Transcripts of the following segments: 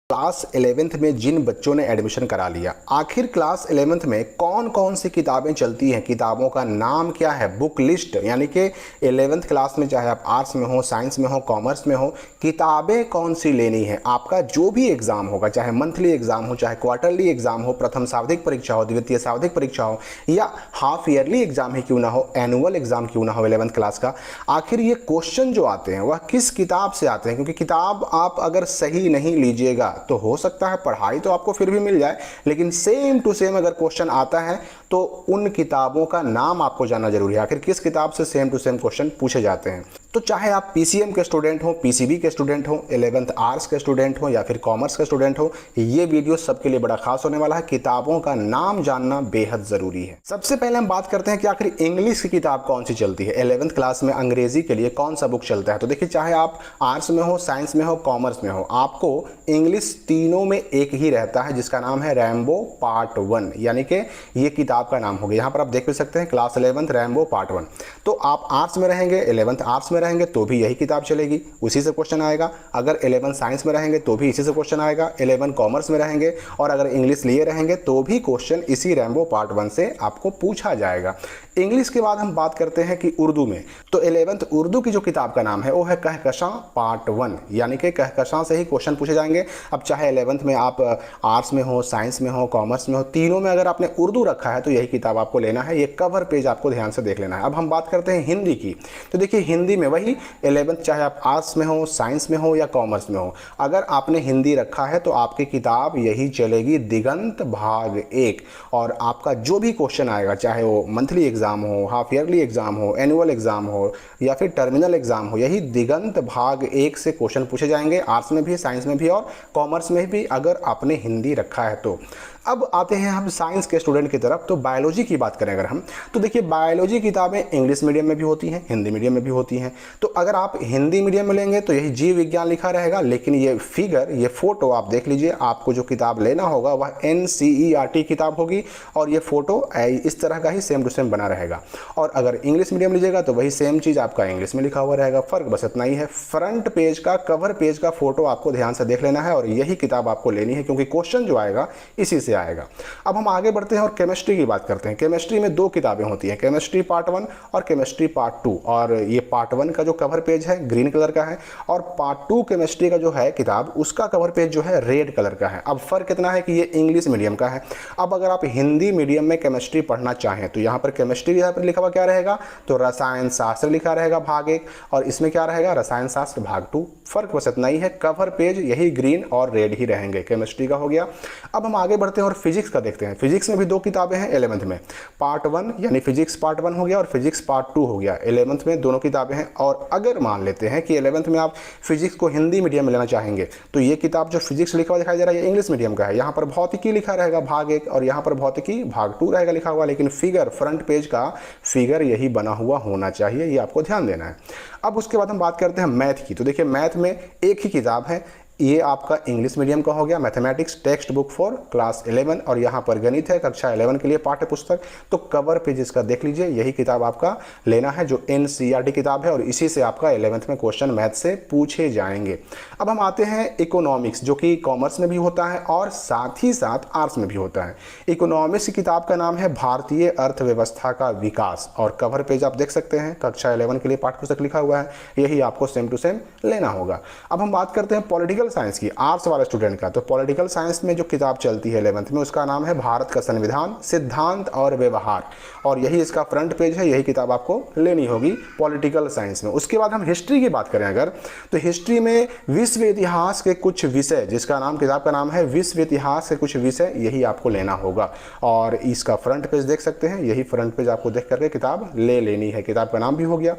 Class 11th में जिन बच्चों ने एडमिशन करा लिया, आखिर क्लास 11th में कौन कौन सी किताबें चलती हैं, किताबों का नाम क्या है, बुक लिस्ट, यानी कि 11th क्लास में चाहे आप आर्ट्स में हो, साइंस में हो, कॉमर्स में हो, किताबें कौन सी लेनी है। आपका जो भी एग्जाम होगा, चाहे मंथली एग्जाम हो, चाहे क्वार्टरली एग्जाम हो, प्रथम सावधिक परीक्षा हो, द्वितीय सावधिक परीक्षा हो, या हाफ ईयरली एग्जाम ही क्यों ना हो, एनुअल एग्जाम क्यों ना हो 11th क्लास का, आखिर ये क्वेश्चन जो आते हैं वह किस किताब से आते हैं। क्योंकि किताब आप अगर सही नहीं लीजिएगा तो हो सकता है पढ़ाई तो आपको फिर भी मिल जाए, लेकिन सेम टू सेम अगर क्वेश्चन आता है तो उन किताबों का नाम आपको जानना जरूरी है। आखिर किस किताब से सेम टू सेम क्वेश्चन पूछे जाते हैं। तो चाहे आप पीसीएम के स्टूडेंट हो, पीसीबी के स्टूडेंट हो, 11th आर्ट्स के स्टूडेंट हो या फिर कॉमर्स के स्टूडेंट हो, ये वीडियो सबके लिए बड़ा खास होने वाला है। किताबों का नाम जानना बेहद जरूरी है। सबसे पहले हम बात करते हैं कि आखिर इंग्लिश की किताब कौन सी चलती है, 11th क्लास में अंग्रेजी के लिए कौन सा बुक चलता है। तो देखिए, चाहे आप आर्ट्स में हो, साइंस में हो, कॉमर्स में हो, आपको इंग्लिश तीनों में एक ही रहता है जिसका नाम है रैम्बो पार्ट 1, यानी कि ये किताब का नाम होगा। यहाँ पर आप देख भी सकते हैं क्लास 11th रैम्बो पार्ट 1। तो आप आर्ट्स में रहेंगे, 11th आर्ट्स में रहेंगे तो भी यही किताब चलेगी, उसी से क्वेश्चन आएगा। अगर 11th साइंस में रहेंगे तो भी इसी से क्वेश्चन आएगा। 11th कॉमर्स में रहेंगे और अगर इंग्लिश लिए रहेंगे तो भी क्वेश्चन इसी रैम्बो पार्ट 1 से आपको पूछा जाएगा। इंग्लिश के बाद हम बात करते हैं कि उर्दू में, तो 11th उर्दू की जो किताब का नाम है वो है कहकशां पार्ट 1, यानी कि कहकशां से ही क्वेश्चन पूछे जाएंगे। अब चाहे 11th में आप आर्ट्स में हो, साइंस में हो, कॉमर्स में हो, तीनों में अगर आपने उर्दू रखा है तो यही किताब आपको लेना है। ये कवर पेज आपको ध्यान से देख लेना है। अब हम बात करते हैं हिंदी की, तो देखिए हिंदी में वही 11th चाहे आप आर्ट्स में हो, साइंस में हो या कॉमर्स में हो, अगर आपने हिंदी रखा है तो आपकी किताब यही चलेगी, दिगंत भाग 1। और आपका जो भी क्वेश्चन आएगा, चाहे वो मंथली एग्जाम हो, हाफ ईयरली एग्जाम हो, एनुअल एग्जाम हो या फिर टर्मिनल एग्जाम हो, यही दिगंत भाग 1 से क्वेश्चन पूछे जाएंगे, आर्ट्स में भी, साइंस में भी और कॉमर्स में भी, अगर आपने हिंदी रखा है तो। अब आते हैं हम साइंस के स्टूडेंट की तरफ। तो बायोलॉजी की बात करें अगर हम, तो देखिए बायोलॉजी किताबें इंग्लिश मीडियम में भी होती हैं, हिंदी मीडियम में भी होती हैं। तो अगर आप हिंदी मीडियम में लेंगे तो यही जीव विज्ञान लिखा रहेगा, लेकिन ये फिगर, ये फोटो आप देख लीजिए, आपको जो किताब लेना होगा वह NCERT किताब होगी और ये फोटो इस तरह का ही सेम टू सेम बना रहेगा। और अगर इंग्लिश मीडियम लीजिएगा तो वही सेम चीज़ आपका इंग्लिश में लिखा हुआ रहेगा। फर्क बस इतना ही है, फ्रंट पेज का, कवर पेज का फोटो आपको ध्यान से देख लेना है और यही किताब आपको लेनी है, क्योंकि क्वेश्चन जो आएगा इसी से आएगा। अब हम आगे बढ़ते हैं और केमिस्ट्री की बात करते हैं। केमिस्ट्री में 2 किताबें होती हैं, केमिस्ट्री पार्ट 1 और केमिस्ट्री पार्ट 2। और ये पार्ट 1 का जो कवर पेज है ग्रीन कलर का है और पार्ट 2 केमिस्ट्री का जो है किताब, उसका कवर पेज जो है रेड कलर का है। अब फर्क इतना है कि ये इंग्लिश मीडियम का है। अब अगर आप हिंदी मीडियम में केमिस्ट्री पढ़ना चाहें तो यहाँ पर केमिस्ट्री यहाँ पर लिखा हुआ क्या रहेगा, तो रसायन शास्त्र लिखा रहेगा भाग 1 और इसमें क्या रहेगा, रसायन शास्त्र भाग 2। फर्क बस इतना ही है, कवर पेज यही ग्रीन और रेड ही रहेंगे। केमिस्ट्री का हो गया। अब हम आगे बढ़ते हैं और फिजिक्स का देखते हैं। फिजिक्स में भी 2 किताबें हैं 11th में, पार्ट 1 यानी फिजिक्स पार्ट 1 हो गया और फिजिक्स पार्ट 2 हो गया। 11th में दोनों किताबें हैं। और अगर मान लेते हैं कि 11th में आप फिजिक्स को हिंदी मीडियम में लेना चाहेंगे तो ये किताब जो फिजिक्स लिखा हुआ दिखाई दे रहा है ये इंग्लिश मीडियम का है। यहाँ पर भौतिकी लिखा रहेगा भाग 1 और यहाँ पर भौतिकी भाग 2 रहेगा लिखा हुआ, लेकिन फिगर, फ्रंट पेज का फिगर यही बना हुआ होना चाहिए, ये आपको ध्यान देना है। अब उसके बाद हम बात करते हैं मैथ की। तो देखिए मैथ में एक ही किताब है, ये आपका इंग्लिश मीडियम का हो गया, mathematics text book for class 11 और यहाँ पर गणित है कक्षा 11 के लिए पाठ्य पुस्तक। तो कवर पेज इसका देख लीजिए, यही किताब आपका लेना है जो NCERT किताब है और इसी से आपका 11th में क्वेश्चन मैथ से पूछे जाएंगे। अब हम आते हैं इकोनॉमिक्स, जो कि कॉमर्स में भी होता है और साथ ही साथ आर्ट्स में भी होता है। इकोनॉमिक्स की किताब का नाम है भारतीय अर्थव्यवस्था का विकास और कवर पेज आप देख सकते हैं, कक्षा 11 के लिए पाठ्य पुस्तक लिखा हुआ है, यही आपको सेम टू सेम लेना होगा। अब हम बात करते हैं पॉलिटिकल साइंस की, आर्ट्स वाले स्टूडेंट का। तो पॉलिटिकल साइंस में जो किताब चलती है 11th में, उसका नाम है भारत का संविधान, सिद्धांत और व्यवहार और यही इसका फ्रंट पेज है, यही किताब आपको लेनी होगी पॉलिटिकल साइंस में। उसके बाद हम हिस्ट्री की बात करें अगर, तो हिस्ट्री में विश्व इतिहास के कुछ विषय, जिसका नाम, किताब का नाम है विश्व इतिहास के कुछ विषय, यही आपको लेना होगा और इसका फ्रंट पेज देख सकते हैं, यही फ्रंट पेज आपको देख करके किताब ले लेनी है। किताब का नाम भी हो गया।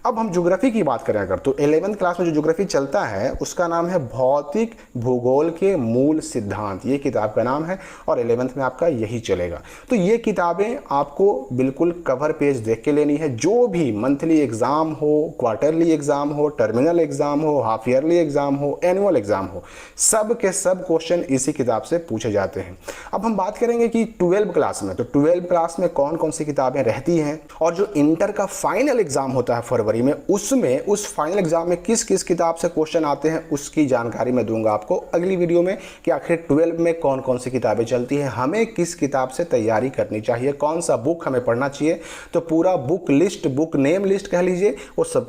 अब हम ज्योग्राफी की बात करें अगर, तो 11th क्लास में जो ज्योग्राफी चलता है उसका नाम है भौतिक भूगोल के मूल सिद्धांत, ये किताब का नाम है और 11th में आपका यही चलेगा। तो ये किताबें आपको बिल्कुल कवर पेज देख के लेनी है। जो भी मंथली एग्जाम हो, क्वार्टरली एग्जाम हो, टर्मिनल एग्जाम हो, हाफ ईयरली एग्जाम हो, एनुअल एग्जाम हो, सब के सब क्वेश्चन इसी किताब से पूछे जाते हैं। अब हम बात करेंगे कि 12 क्लास में, तो 12 क्लास में कौन कौन सी किताबें रहती हैं और जो इंटर का फाइनल एग्जाम होता है फरवरी में, उसमें उस फाइनल एग्जाम में किस किस किताब से क्वेश्चन आते हैं उसकी जानकारी जानकारी मैं दूंगा आपको अगली वीडियो में कि आखिर 12 में कौन कौन सी किताबें चलती हैं, हमें किस किताब से तैयारी करनी चाहिए, कौन सा बुक हमें पढ़ना चाहिए। तो पूरा book list, book name list कह लीजिए, वो सब